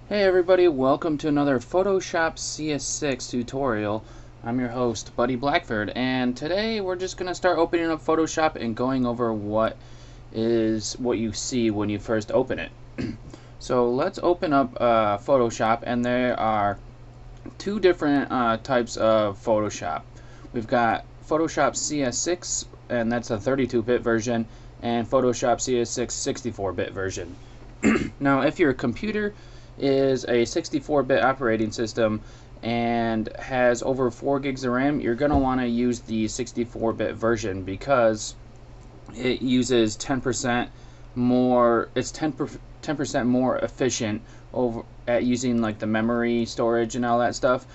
Hey everybody, welcome to another Photoshop CS6 tutorial. I'm your host, Buddy Blackford, and today we're just going to start opening up Photoshop and going over what you see when you first open it. So let's open up Photoshop, and there are two different types of Photoshop. We've got Photoshop CS6, and that's a 32-bit version, and Photoshop CS6 64-bit version. Now, if your computer is a 64-bit operating system and has over 4 gigs of RAM, you're going to want to use the 64-bit version because it uses 10% more. It's 10% more efficient over at using like the memory storage and all that stuff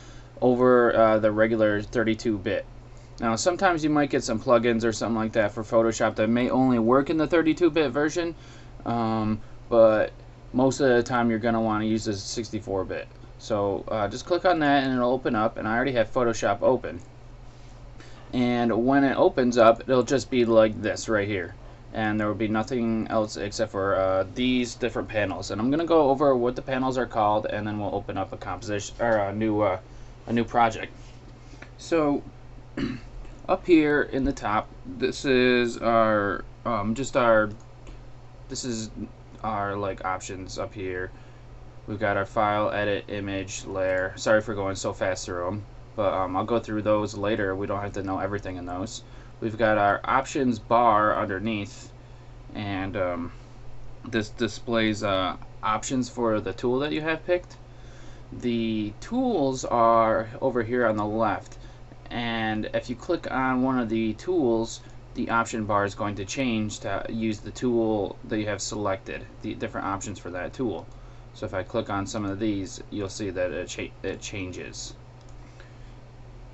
over the regular 32-bit. Now, sometimes you might get some plugins or something like that for Photoshop that may only work in the 32-bit version, but most of the time you're going to want to use the 64-bit. So just click on that and it'll open up, and I already have Photoshop open. And when it opens up, it'll just be like this right here, and there will be nothing else except for these different panels. And I'm going to go over what the panels are called, and then we'll open up a composition or a new project. So up here in the top, this is our this is our like options up here. We've got our file, edit, image, layer. Sorry for going so fast through them, but I'll go through those later. We don't have to know everything in those. We've got our options bar underneath, and this displays options for the tool that you have picked. The tools are over here on the left, and if you click on one of the tools, the option bar is going to change to use the tool that you have selected, the different options for that tool. So if I click on some of these, you'll see that it changes.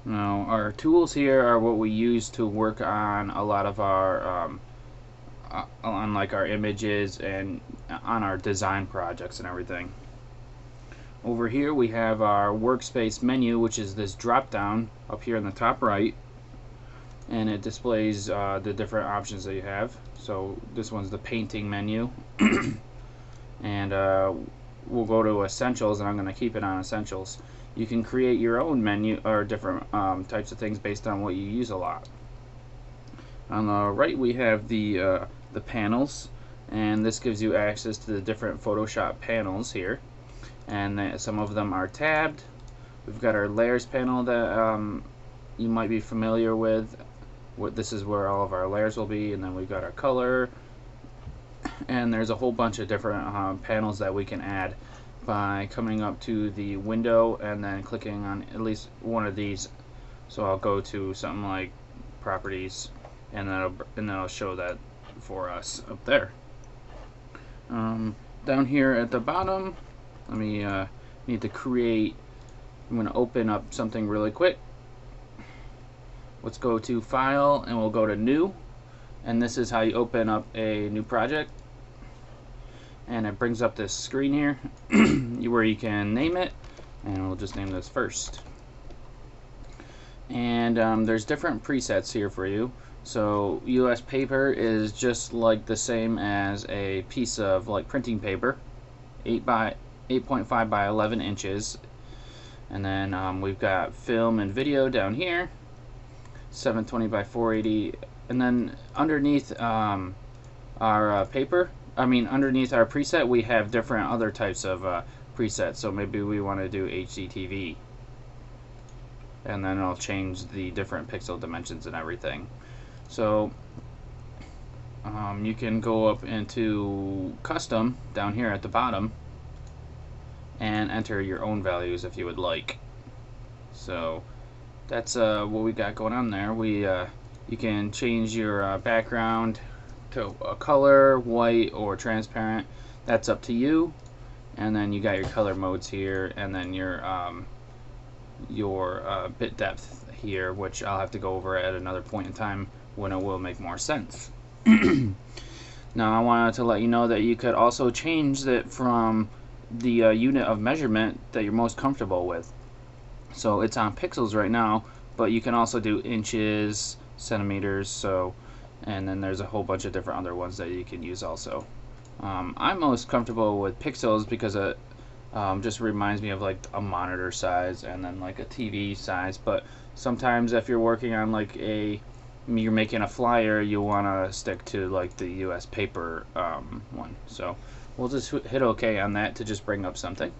Now, our tools here are what we use to work on a lot of our on like our images and on our design projects and everything. Over here we have our Workspace menu, which is this drop down up here in the top right, and it displays the different options that you have. So this one's the painting menu, and we'll go to essentials, and I'm going to keep it on essentials. You can create your own menu or different types of things based on what you use a lot. On the right we have the panels, and this gives you access to the different Photoshop panels here, and some of them are tabbed. We've got our layers panel that you might be familiar with. This is where all of our layers will be, and then we've got our color, and there's a whole bunch of different panels that we can add by coming up to the window and then clicking on at least one of these. So I'll go to something like properties, and then I'll show that for us up there. Down here at the bottom, let me need to create. I'm going to open up something really quick. Let's go to File, and we'll go to New, and this is how you open up a new project. And it brings up this screen here where you can name it, and we'll just name this First. And there's different presets here for you. So US paper is just like the same as a piece of like printing paper, 8.5 by 11 inches. And then we've got film and video down here, 720 by 480, and then underneath our underneath our preset, we have different other types of presets. So maybe we want to do HDTV, and then it'll change the different pixel dimensions and everything. So you can go up into custom down here at the bottom and enter your own values if you would like. So that's what we got going on there. You can change your background to a color, white or transparent. That's up to you. And then you got your color modes here, and then your bit depth here, which I'll have to go over at another point in time when it will make more sense. Now I wanted to let you know that you could also change it from the unit of measurement that you're most comfortable with. So it's on pixels right now, but you can also do inches, centimeters, and then there's a whole bunch of different other ones that you can use also. I'm most comfortable with pixels because Just reminds me of like a monitor size and then like a TV size. But sometimes if you're working on like you're making a flyer, you want to stick to like the US paper one. So we'll just hit OK on that to just bring up something.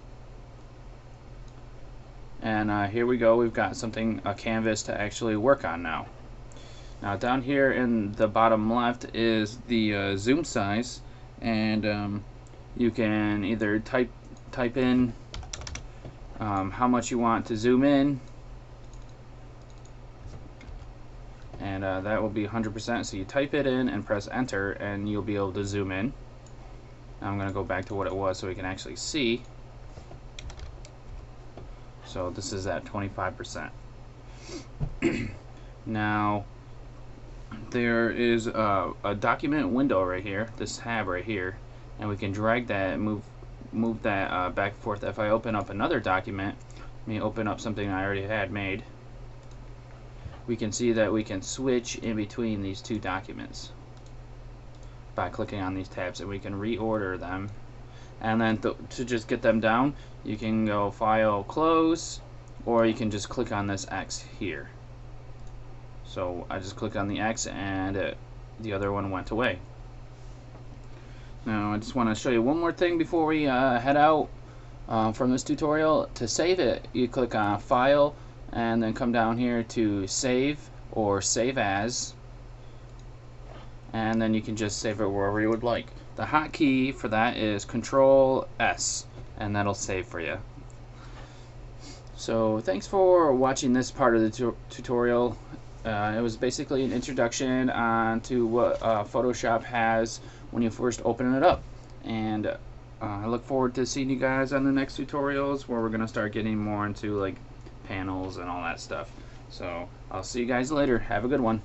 And here we go, we've got something, a canvas to actually work on now. Now down here in the bottom left is the zoom size, and you can either type in how much you want to zoom in, and that will be 100%. So you type it in and press enter and you'll be able to zoom in. Now I'm going to go back to what it was so we can actually see. So this is at 25%. Now there is a document window right here, this tab right here, and we can drag that and move that back and forth. If I open up another document, let me open up something I already had made, we can see that we can switch in between these two documents by clicking on these tabs, and we can reorder them. And then to just get them down, you can go File, Close, or you can just click on this X here. So I just click on the X and the other one went away. Now I just want to show you one more thing before we head out from this tutorial. To save it, you click on File and then come down here to Save or Save As, and then you can just save it wherever you would like. The hotkey for that is Control S, and that'll save for you. So thanks for watching this part of the tutorial. It was basically an introduction to what Photoshop has when you first open it up, and I look forward to seeing you guys on the next tutorials where we're gonna start getting more into like panels and all that stuff. So I'll see you guys later. Have a good one.